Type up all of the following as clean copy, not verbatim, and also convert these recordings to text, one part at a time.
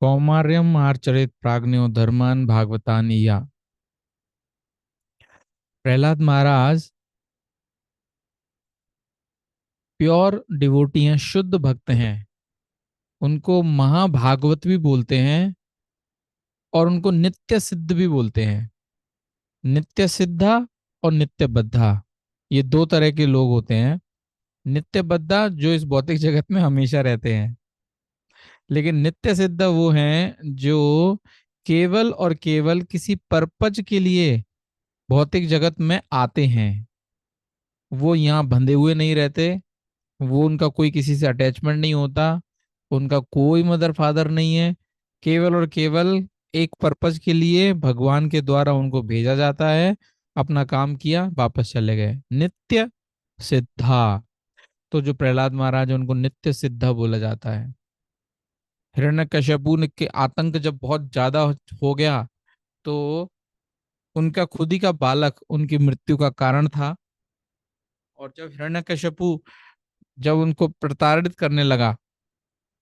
कौमार्यम आर्चरित प्राज्ञो धर्मान भागवतान या। प्रहलाद महाराज pure devotee हैं, शुद्ध भक्त हैं। उनको महाभागवत भी बोलते हैं और उनको नित्य सिद्ध भी बोलते हैं। नित्य सिद्धा और नित्य बद्धा, ये दो तरह के लोग होते हैं। नित्य बद्धा जो इस भौतिक जगत में हमेशा रहते हैं, लेकिन नित्य सिद्ध वो हैं जो केवल और केवल किसी पर्पज के लिए भौतिक जगत में आते हैं। वो यहाँ बंधे हुए नहीं रहते, वो उनका कोई किसी से अटैचमेंट नहीं होता, उनका कोई मदर फादर नहीं है। केवल और केवल एक पर्पज के लिए भगवान के द्वारा उनको भेजा जाता है, अपना काम किया, वापस चले गए। नित्य सिद्धा। तो जो प्रहलाद महाराज हैं, उनको नित्य सिद्धा बोला जाता है। हिरण्यकश्यपु के आतंक जब बहुत ज्यादा हो गया, तो उनका खुद ही का बालक उनकी मृत्यु का कारण था। और जब हिरण्यकश्यपु जब उनको प्रताड़ित करने लगा,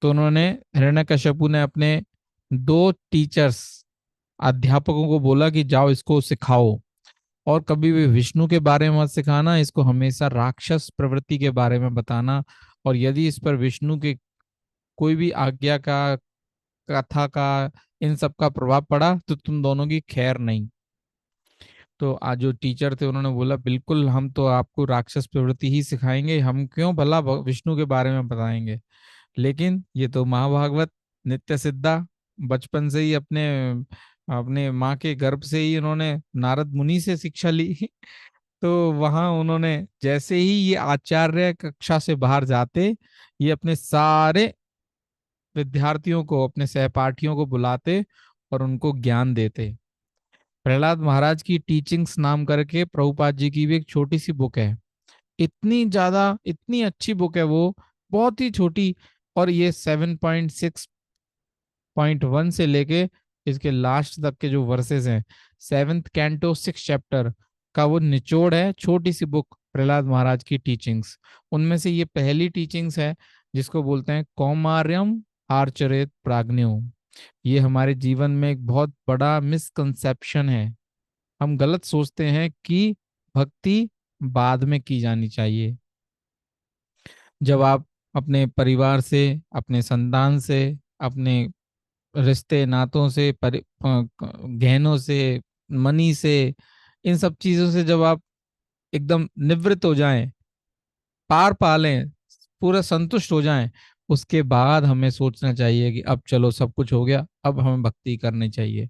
तो उन्होंने हिरण्यकश्यपु ने अपने दो टीचर्स अध्यापकों को बोला कि जाओ इसको सिखाओ, और कभी भी विष्णु के बारे में मत सिखाना, इसको हमेशा राक्षस प्रवृत्ति के बारे में बताना। और यदि इस पर विष्णु के कोई भी आज्ञा का, कथा का, इन सब का प्रभाव पड़ा तो तुम दोनों की खैर नहीं। तो आज जो टीचर थे उन्होंने बोला बिल्कुल, हम तो आपको राक्षस प्रवृत्ति ही सिखाएंगे, हम क्यों भला विष्णु के बारे में बताएंगे। लेकिन ये तो महाभागवत नित्य सिद्धा, बचपन से ही अपने अपने माँ के गर्भ से ही उन्होंने नारद मुनि से शिक्षा ली। तो वहां उन्होंने जैसे ही ये आचार्य कक्षा से बाहर जाते, ये अपने सारे विद्यार्थियों को, अपने सहपाठियों को बुलाते और उनको ज्ञान देते। प्रहलाद महाराज की टीचिंग्स नाम करके प्रभुपाद जी की भी एक छोटी सी बुक है। इतनी ज्यादा, इतनी अच्छी बुक है वो, बहुत ही छोटी। और ये 7.6.1 से लेके इसके लास्ट तक के जो वर्सेस हैं, 7th कैंटो 6th चैप्टर का वो निचोड़ है। छोटी सी बुक प्रहलाद महाराज की टीचिंग्स, उनमें से ये पहली टीचिंग्स है जिसको बोलते हैं कौमार्यम आर्चरेत प्राज्ञो। ये हमारे जीवन में एक बहुत बड़ा मिसकंसेप्शन है। हम गलत सोचते हैं कि भक्ति बाद में की जानी चाहिए। जब आप अपने परिवार से, अपने संतान से, अपने रिश्ते नातों से, गहनों से, मनी से, इन सब चीजों से जब आप एकदम निवृत्त हो जाएं, पार पा लें, पूरा संतुष्ट हो जाएं, उसके बाद हमें सोचना चाहिए कि अब चलो सब कुछ हो गया, अब हमें भक्ति करनी चाहिए।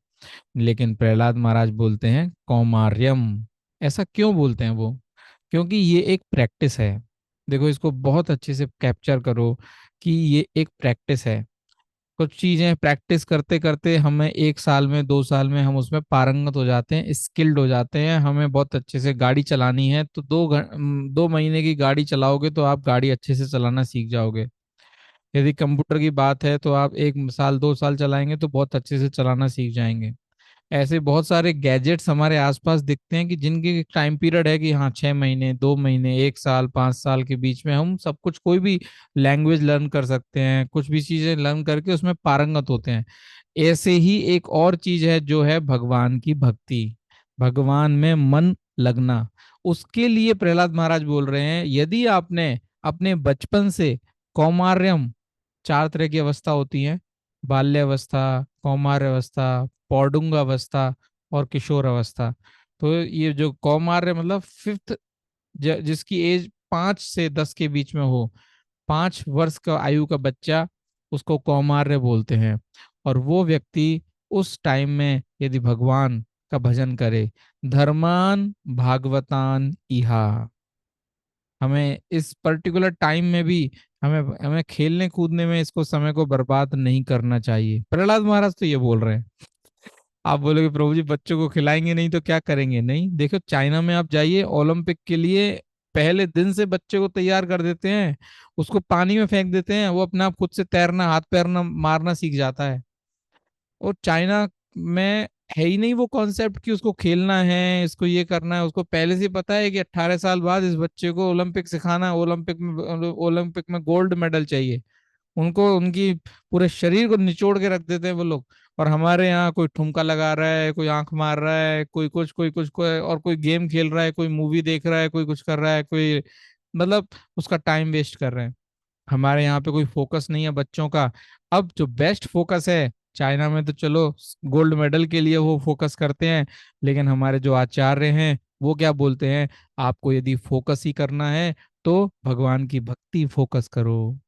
लेकिन प्रहलाद महाराज बोलते हैं कौमार्यम। ऐसा क्यों बोलते हैं वो? क्योंकि ये एक प्रैक्टिस है। देखो, इसको बहुत अच्छे से कैप्चर करो कि ये एक प्रैक्टिस है। कुछ चीजें प्रैक्टिस करते करते हमें 1 साल में, 2 साल में हम उसमें पारंगत हो जाते हैं, स्किल्ड हो जाते हैं। हमें बहुत अच्छे से गाड़ी चलानी है तो 2 महीने की गाड़ी चलाओगे तो आप गाड़ी अच्छे से चलाना सीख जाओगे। यदि कंप्यूटर की बात है तो आप 1 साल, 2 साल चलाएंगे तो बहुत अच्छे से चलाना सीख जाएंगे। ऐसे बहुत सारे गैजेट्स हमारे आसपास दिखते हैं कि जिनकी टाइम पीरियड है कि हाँ 6 महीने, 2 महीने, 1 साल, 5 साल के बीच में हम सब कुछ, कोई भी लैंग्वेज लर्न कर सकते हैं, कुछ भी चीजें लर्न करके उसमें पारंगत होते हैं। ऐसे ही एक और चीज है जो है भगवान की भक्ति, भगवान में मन लगना। उसके लिए प्रहलाद महाराज बोल रहे हैं, यदि आपने अपने बचपन से कौमार्यम, 4 तरह की अवस्था होती है, बाल्यावस्था, कौमार अवस्था, पौडुंग अवस्था और किशोर अवस्था। तो ये जो कौमार्य मतलब फिफ्थ, जिसकी एज 5 से 10 के बीच में हो, 5 वर्ष का आयु का बच्चा, उसको कौमार्य बोलते हैं। और वो व्यक्ति उस टाइम में यदि भगवान का भजन करे, धर्मान भागवतान इहा, हमें इस पर्टिकुलर टाइम में भी हमें हमें खेलने कूदने में इसको, समय को बर्बाद नहीं करना चाहिए। प्रहलाद महाराज तो ये बोल रहे हैं। आप बोलोगे प्रभु जी बच्चों को खिलाएंगे नहीं तो क्या करेंगे? नहीं, देखो चाइना में आप जाइए, ओलंपिक के लिए पहले दिन से बच्चे को तैयार कर देते हैं, उसको पानी में फेंक देते हैं, वो अपने आप खुद से तैरना, हाथ पैरना, मारना सीख जाता है। और चाइना में है ही नहीं वो कॉन्सेप्ट कि उसको खेलना है, इसको ये करना है। उसको पहले से ही पता है कि 18 साल बाद इस बच्चे को ओलंपिक सिखाना है, ओलंपिक में गोल्ड मेडल चाहिए। उनको उनकी पूरे शरीर को निचोड़ के रख देते हैं वो लोग। और हमारे यहाँ कोई ठुमका लगा रहा है, कोई आंख मार रहा है, कोई कुछ और कोई गेम खेल रहा है, कोई मूवी देख रहा है, कोई कुछ कर रहा है, कोई मतलब उसका टाइम वेस्ट कर रहे हैं। हमारे यहाँ पे कोई फोकस नहीं है बच्चों का। अब जो बेस्ट फोकस है, चाइना में तो चलो गोल्ड मेडल के लिए वो फोकस करते हैं, लेकिन हमारे जो आचार्य हैं वो क्या बोलते हैं, आपको यदि फोकस ही करना है तो भगवान की भक्ति फोकस करो।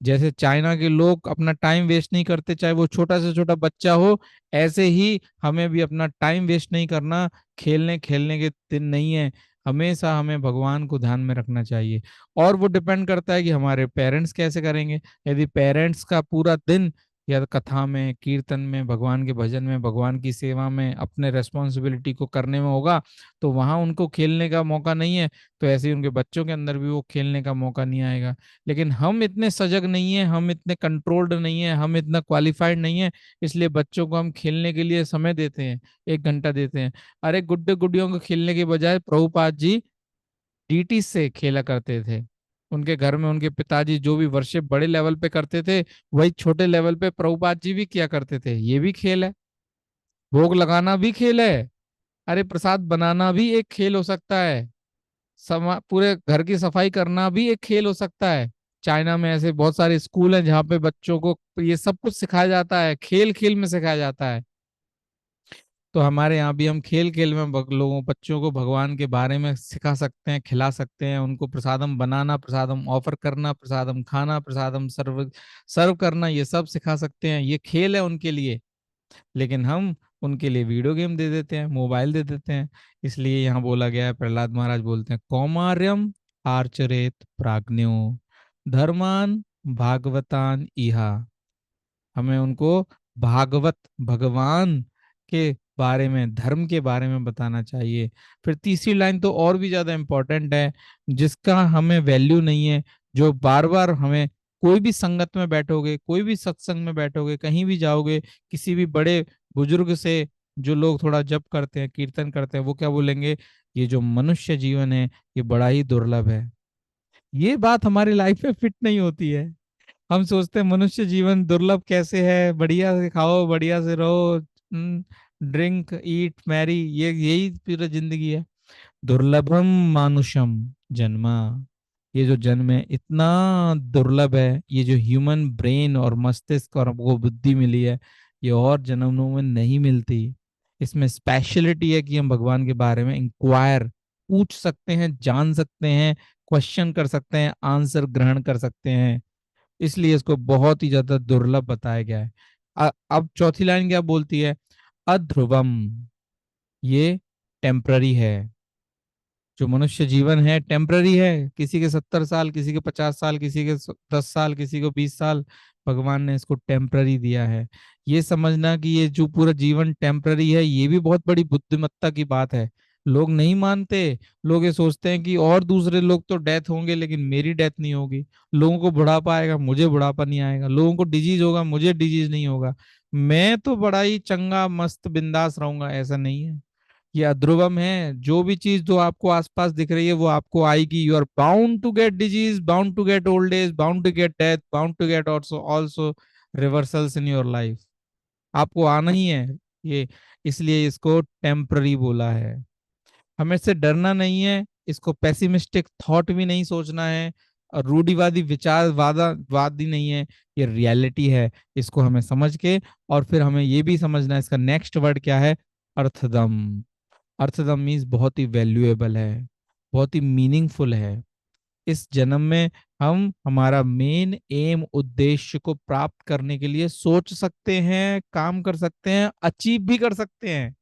जैसे चाइना के लोग अपना टाइम वेस्ट नहीं करते, चाहे वो छोटा से छोटा बच्चा हो, ऐसे ही हमें भी अपना टाइम वेस्ट नहीं करना। खेलने खेलने के दिन नहीं है, हमेशा हमें भगवान को ध्यान में रखना चाहिए। और वो डिपेंड करता है कि हमारे पेरेंट्स कैसे करेंगे। यदि पेरेंट्स का पूरा दिन या कथा में, कीर्तन में, भगवान के भजन में, भगवान की सेवा में, अपने रेस्पॉन्सिबिलिटी को करने में होगा, तो वहां उनको खेलने का मौका नहीं है, तो ऐसे ही उनके बच्चों के अंदर भी वो खेलने का मौका नहीं आएगा। लेकिन हम इतने सजग नहीं है, हम इतने कंट्रोल्ड नहीं है, हम इतना क्वालिफाइड नहीं है, इसलिए बच्चों को हम खेलने के लिए समय देते हैं, 1 घंटा देते हैं। अरे गुड्डे गुड्डियों को खेलने के बजाय प्रभुपाद जी डीटी से खेला करते थे। उनके घर में उनके पिताजी जो भी वर्शिप बड़े लेवल पे करते थे, वही छोटे लेवल पे प्रभुपाद जी भी किया करते थे। ये भी खेल है, भोग लगाना भी खेल है, अरे प्रसाद बनाना भी एक खेल हो सकता है, पूरे घर की सफाई करना भी एक खेल हो सकता है। चाइना में ऐसे बहुत सारे स्कूल हैं जहाँ पे बच्चों को ये सब कुछ सिखाया जाता है, खेल खेल में सिखाया जाता है। तो हमारे यहाँ भी हम खेल खेल में लोगों बच्चों को भगवान के बारे में सिखा सकते हैं, खिला सकते हैं, उनको प्रसादम बनाना, प्रसादम ऑफर करना, प्रसादम खाना, प्रसादम सर्व सर्व करना, ये सब सिखा सकते हैं। ये खेल है उनके लिए। लेकिन हम उनके लिए वीडियो गेम दे देते हैं, मोबाइल दे देते हैं। इसलिए यहाँ बोला गया है, प्रहलाद महाराज बोलते हैं, कौमार्यम आर्चरेत प्राज्ञो धर्मान भागवतान इहा। हमें उनको भागवत, भगवान के बारे में, धर्म के बारे में बताना चाहिए। फिर तीसरी लाइन तो और भी ज्यादा इंपॉर्टेंट है, जिसका हमें वैल्यू नहीं है, जो बार बार हमें, कोई भी संगत में बैठोगे, कोई भी सत्संग में बैठोगे, कहीं भी जाओगे, किसी भी बड़े बुजुर्ग से, जो लोग थोड़ा जप करते हैं, कीर्तन करते हैं, वो क्या बोलेंगे, ये जो मनुष्य जीवन है ये बड़ा ही दुर्लभ है। ये बात हमारी लाइफ में फिट नहीं होती है। हम सोचते हैं मनुष्य जीवन दुर्लभ कैसे है, बढ़िया से खाओ, बढ़िया से रहो, ड्रिंक ईट मैरी, ये यही पूरा जिंदगी है। दुर्लभम मानुषम जन्मा, ये जो जन्म है इतना दुर्लभ है, ये जो ह्यूमन ब्रेन और मस्तिष्क और हमको बुद्धि मिली है, ये और जन्मों में नहीं मिलती। इसमें स्पेशलिटी है कि हम भगवान के बारे में इंक्वायर, पूछ सकते हैं, जान सकते हैं, क्वेश्चन कर सकते हैं, आंसर ग्रहण कर सकते हैं। इसलिए इसको बहुत ही ज्यादा दुर्लभ बताया गया है। अब चौथी लाइन क्या बोलती है, अध्रुवम, ये टेम्पररी है। जो मनुष्य जीवन है टेम्पररी है, किसी के 70 साल, किसी के 50 साल, किसी के 10 साल, किसी को 20 साल, भगवान ने इसको टेम्पररी दिया है। ये समझना कि ये जो पूरा जीवन टेम्पररी है, ये भी बहुत बड़ी बुद्धिमत्ता की बात है। लोग नहीं मानते, लोग ये सोचते हैं कि और दूसरे लोग तो डेथ होंगे लेकिन मेरी डेथ नहीं होगी, लोगों को बुढ़ापा आएगा मुझे बुढ़ापा नहीं आएगा, लोगों को डिजीज होगा मुझे डिजीज नहीं होगा, मैं तो बड़ा ही चंगा मस्त बिंदास रहूंगा। ऐसा नहीं है, ये अध्रुवम है। जो भी चीज जो आपको आसपास दिख रही है वो आपको आएगी। You are bound to get disease, bound to get old age, bound to get death, bound to get also also reversals in your life, आपको आना ही है ये। इसलिए इसको टेम्पररी बोला है। हमें इससे डरना नहीं है, इसको पेसिमिस्टिक थॉट भी नहीं सोचना है, और रूढ़िवादी विचार वादी नहीं है, ये रियलिटी है। इसको हमें समझ के, और फिर हमें ये भी समझना है इसका नेक्स्ट वर्ड क्या है, अर्थदम। अर्थदम मीन्स बहुत ही वैल्यूएबल है, बहुत ही मीनिंगफुल है। इस जन्म में हम हमारा मेन एम, उद्देश्य को प्राप्त करने के लिए सोच सकते हैं, काम कर सकते हैं, अचीव भी कर सकते हैं।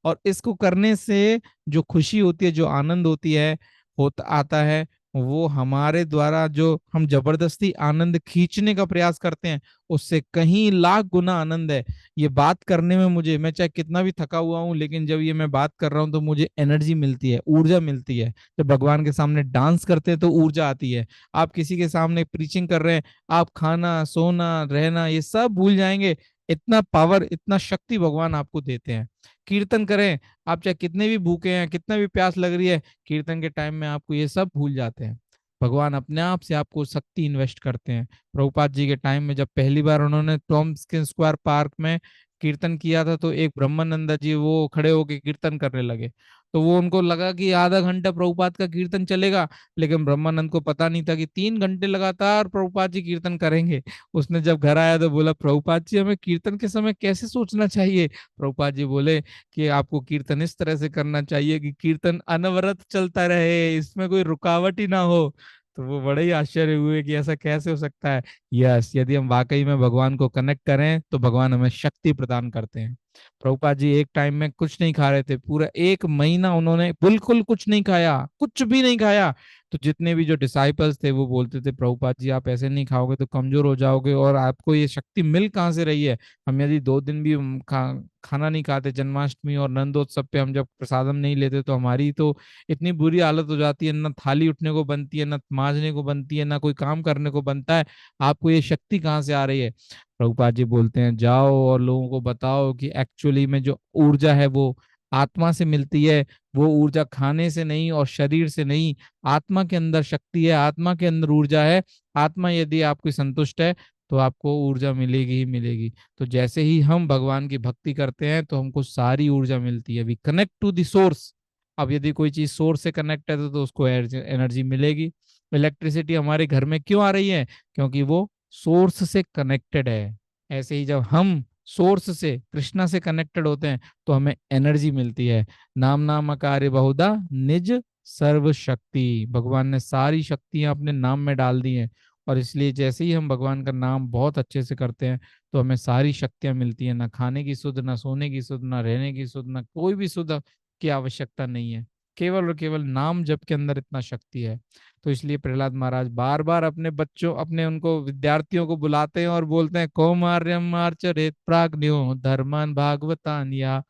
और इसको करने से जो खुशी होती है, जो आनंद होती है, होता आता है, वो हमारे द्वारा जो हम जबरदस्ती आनंद खींचने का प्रयास करते हैं, उससे कहीं लाख गुना आनंद है। ये बात करने में मुझे, मैं चाहे कितना भी थका हुआ हूँ, लेकिन जब ये मैं बात कर रहा हूँ तो मुझे एनर्जी मिलती है, ऊर्जा मिलती है। जब भगवान के सामने डांस करते हैं तो ऊर्जा आती है। आप किसी के सामने प्रीचिंग कर रहे हैं, आप खाना सोना रहना ये सब भूल जाएंगे। इतना पावर, इतना शक्ति भगवान आपको देते हैं। कीर्तन करें, आप चाहे कितने भी भूखे हैं, कितना भी प्यास लग रही है, कीर्तन के टाइम में आपको ये सब भूल जाते हैं। भगवान अपने आप से आपको शक्ति इन्वेस्ट करते हैं। प्रभुपाद जी के टाइम में जब पहली बार उन्होंने टॉम्स्किन स्क्वायर पार्क में कीर्तन किया था, तो एक ब्रह्मानंदा जी वो खड़े होके कीर्तन करने लगे। तो वो उनको लगा कि आधा घंटा प्रभुपाद का कीर्तन चलेगा, लेकिन ब्रह्मानंद को पता नहीं था कि 3 घंटे लगातार प्रभुपाद जी कीर्तन करेंगे। उसने जब घर आया तो बोला, प्रभुपाद जी हमें कीर्तन के समय कैसे सोचना चाहिए? प्रभुपाद जी बोले कि आपको कीर्तन इस तरह से करना चाहिए कि कीर्तन अनवरत चलता रहे, इसमें कोई रुकावट ही ना हो। तो वो बड़े ही आश्चर्य हुए कि ऐसा कैसे हो सकता है। यस, यदि हम वाकई में भगवान को कनेक्ट करें तो भगवान हमें शक्ति प्रदान करते हैं। प्रभुपाद जी एक टाइम में कुछ नहीं खा रहे थे, पूरा 1 महीना उन्होंने बिल्कुल कुछ नहीं खाया, कुछ भी नहीं खाया। तो जितने भी जो डिसाइपल्स थे वो बोलते थे, प्रभुपाद जी आप ऐसे नहीं खाओगे तो कमजोर हो जाओगे, और आपको ये शक्ति मिल कहाँ से रही है? हम यदि 2 दिन भी खाना नहीं खाते, जन्माष्टमी और नंदोत्सव पे हम जब प्रसादम नहीं लेते, तो हमारी तो इतनी बुरी हालत हो जाती है, ना थाली उठने को बनती है, ना मांजने को बनती है, ना कोई काम करने को बनता है। आपको ये शक्ति कहाँ से आ रही है? प्रभुपाद जी बोलते हैं, जाओ और लोगों को बताओ कि एक्चुअली में जो ऊर्जा है वो आत्मा से मिलती है। वो ऊर्जा खाने से नहीं और शरीर से नहीं, आत्मा के अंदर शक्ति है, आत्मा के अंदर ऊर्जा है। आत्मा यदि आपकी संतुष्ट है तो आपको ऊर्जा मिलेगी ही मिलेगी। तो जैसे ही हम भगवान की भक्ति करते हैं तो हमको सारी ऊर्जा मिलती है। We connect to the source. अब यदि कोई चीज सोर्स से कनेक्ट है तो उसको एनर्जी मिलेगी। इलेक्ट्रिसिटी हमारे घर में क्यों आ रही है? क्योंकि वो सोर्स से कनेक्टेड है। ऐसे ही जब हम सोर्स से, कृष्णा से कनेक्टेड होते हैं तो हमें एनर्जी मिलती है। नाम नाम कार्य बहुधा निज सर्व शक्ति, भगवान ने सारी शक्तियां अपने नाम में डाल दी हैं। और इसलिए जैसे ही हम भगवान का नाम बहुत अच्छे से करते हैं तो हमें सारी शक्तियां मिलती हैं। ना खाने की सुध, ना सोने की सुध, ना रहने की सुध, ना कोई भी सुध की आवश्यकता नहीं है। केवल और केवल नाम जप के अंदर इतना शक्ति है। तो इसलिए प्रहलाद महाराज बार बार अपने बच्चों, अपने उनको विद्यार्थियों को बुलाते हैं और बोलते हैं, कौमार्यम आचरेत प्राज्ञो धर्मान भागवतान या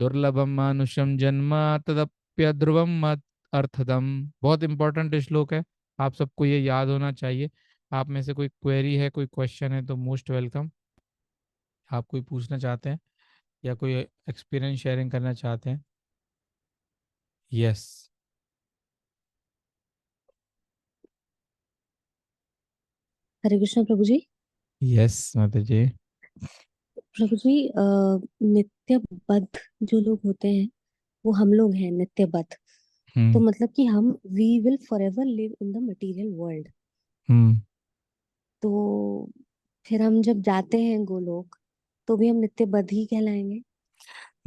दुर्लभम मानुषम जन्म तदप्य ध्रुवम मत अर्थदम। बहुत इंपॉर्टेंट श्लोक है, आप सबको ये याद होना चाहिए। आप में से कोई क्वेरी है, कोई क्वेश्चन है तो मोस्ट वेलकम। आप कोई पूछना चाहते हैं या कोई एक्सपीरियंस शेयरिंग करना चाहते हैं? यस। हरे कृष्ण प्रभु जी। यस माता जी। प्रभु जी, नित्यबद्ध जो लोग होते हैं वो हम लोग हैं नित्यबद्ध। तो हम्म। मतलब कि हम we will forever live in the material world. Hmm. तो फिर हम जब जाते हैं गोलोक तो भी हम नित्यबद्ध ही कहलाएंगे।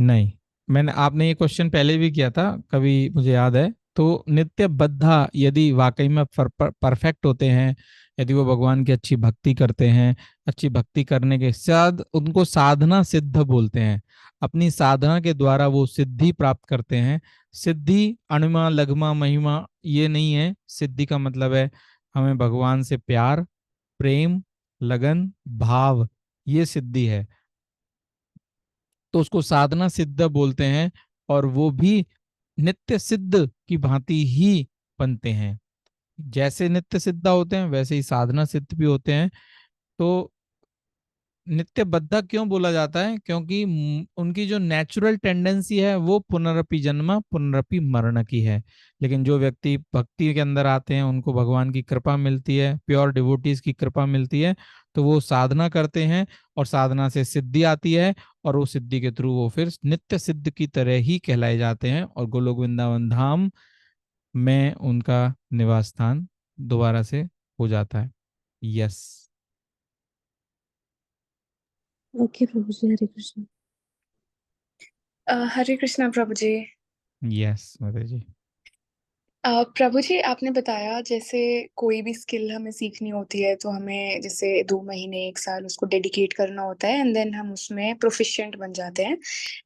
नहीं, मैंने, आपने ये क्वेश्चन पहले भी किया था कभी, मुझे याद है। तो नित्य बद्धा यदि वाकई में परफेक्ट होते हैं, यदि वो भगवान की अच्छी भक्ति करते हैं, अच्छी भक्ति करने के साथ उनको साधना सिद्ध बोलते हैं। अपनी साधना के द्वारा वो सिद्धि प्राप्त करते हैं। सिद्धि अणिमा लघमा महिमा ये नहीं है। सिद्धि का मतलब है हमें भगवान से प्यार, प्रेम, लगन, भाव, ये सिद्धि है। तो उसको साधना सिद्ध बोलते हैं। और वो भी नित्य सिद्ध की भांति ही बनते हैं। जैसे नित्य सिद्ध होते हैं वैसे ही साधना सिद्ध भी होते हैं। तो नित्य बद्धा क्यों बोला जाता है? क्योंकि उनकी जो नेचुरल टेंडेंसी है वो पुनरपि जन्म पुनरपि मरण की है। लेकिन जो व्यक्ति भक्ति के अंदर आते हैं उनको भगवान की कृपा मिलती है, प्योर डिवोटीज की कृपा मिलती है। तो वो साधना करते हैं और साधना से सिद्धि आती है, और वो सिद्धि के थ्रू वो फिर नित्य सिद्ध की तरह ही कहलाए जाते हैं, और गोलोक वृंदावन धाम में उनका निवास स्थान दोबारा से हो जाता है। यस। ओके प्रभु जी, हरे कृष्ण। हरे कृष्णा प्रभु जी। यस माता जी। प्रभु जी, आपने बताया जैसे कोई भी स्किल हमें सीखनी होती है तो हमें जैसे 2 महीने 1 साल उसको डेडिकेट करना होता है एंड देन हम उसमें प्रोफिशिएंट बन जाते हैं।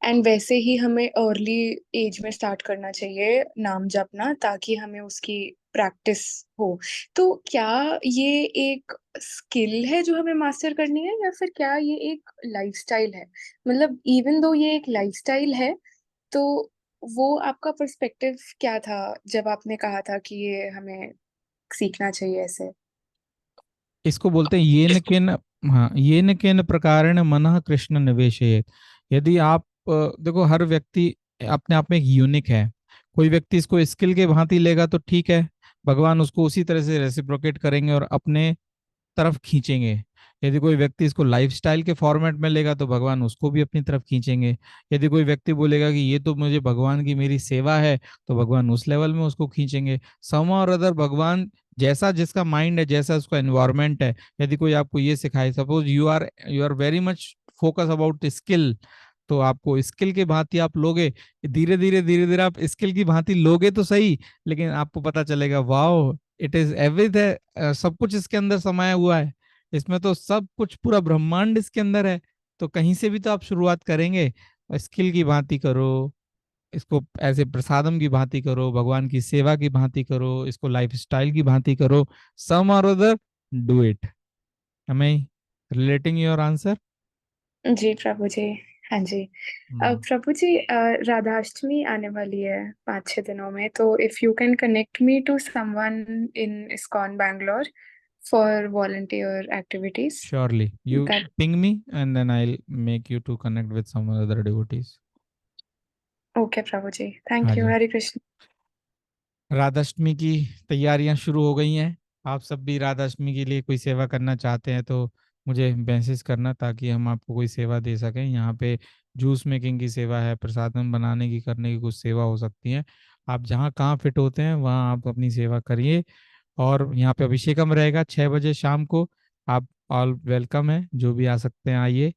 एंड वैसे ही हमें अर्ली एज में स्टार्ट करना चाहिए नाम जपना, ताकि हमें उसकी प्रैक्टिस हो। तो क्या ये एक स्किल है जो हमें मास्टर करनी है, या फिर क्या ये एक लाइफस्टाइल है? मतलब इवन दो ये एक लाइफस्टाइल है, तो वो आपका पर्सपेक्टिव क्या था जब आपने कहा था कि ये हमें सीखना चाहिए ऐसे? इसको बोलते हैं येन केन। हाँ, येन केन प्रकारेण मनः कृष्ण निवेशयेत। यदि आप देखो, हर व्यक्ति अपने आप में एक यूनिक है। कोई व्यक्ति इसको स्किल के भांति लेगा तो ठीक है, भगवान उसको उसी तरह से रेसिप्रोकेट करेंगे और अपने तरफ खींचेंगे। यदि कोई व्यक्ति इसको लाइफस्टाइल के फॉर्मेट में लेगा तो भगवान उसको भी अपनी तरफ खींचेंगे। यदि कोई व्यक्ति बोलेगा कि ये तो मुझे भगवान की मेरी सेवा है, तो भगवान उस लेवल में उसको खींचेंगे। सम और अदर भगवान जैसा जिसका माइंड है, जैसा उसका एनवायरमेंट है। यदि कोई आपको ये सिखाए, suppose you are very much focus about skill, तो आपको स्किल की भांति आप लोगे, धीरे धीरे आप स्किल की भांति लोगे तो सही, लेकिन आपको पता चलेगा वाओ इट इज एवरीथिंग, सब कुछ इसके अंदर समाया हुआ है। इसमें तो सब कुछ, पूरा ब्रह्मांड इसके अंदर है। तो कहीं से भी तो आप शुरुआत करेंगे। स्किल की भांति करो, इसको ऐसे प्रसादम की भांति करो, भगवान की सेवा की भांति करो, इसको लाइफ स्टाइल की भांति करो। सम और other do it. Am I relating your answer? जी प्रभु जी। हाँ जी। प्रभु जी, राधाष्टमी आने वाली है 5-6 दिनों में, तो if you can connect me to someone in ISKCON Bangalore for volunteer activities Surely you that. ping me and then I'll make you to connect with some other devotees. Okay प्रभु जी, हाँ थैंक यू, जी। हरे कृष्ण। राधाष्टमी की तैयारियां शुरू हो गई हैं। आप सब भी राधाष्टमी के लिए कोई सेवा करना चाहते हैं तो मुझे मैसेज करना, ताकि हम आपको कोई सेवा दे सकें। यहाँ पे जूस मेकिंग की सेवा है, प्रसादम बनाने की, करने की कुछ सेवा हो सकती है। आप जहाँ कहाँ फिट होते हैं वहाँ आप अपनी सेवा करिए। और यहाँ पे अभिषेकम रहेगा 6 बजे शाम को। आप ऑल वेलकम है, जो भी आ सकते हैं आइए।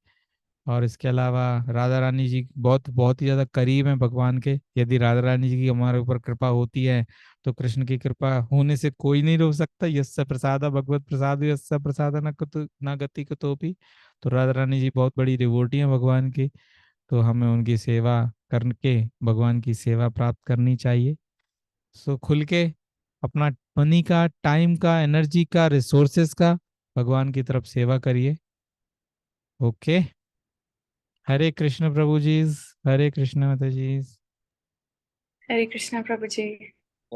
और इसके अलावा राधा रानी जी बहुत बहुत ही ज़्यादा करीब हैं भगवान के। यदि राधा रानी जी की हमारे ऊपर कृपा होती है तो कृष्ण की कृपा होने से कोई नहीं रोक सकता। यस्य प्रसादा भगवत प्रसाद, यस्य प्रसादा न कुतो न गति कुतोपि। तो राधा रानी जी बहुत बड़ी डिवोटी हैं भगवान की। तो हमें उनकी सेवा करके भगवान की सेवा प्राप्त करनी चाहिए। सो खुल के अपना मनी का, टाइम का, एनर्जी का, रिसोर्सेस का भगवान की तरफ सेवा करिए। ओके। हरे कृष्ण प्रभु जी। हरे कृष्ण माता जी। हरे कृष्णा प्रभु जी।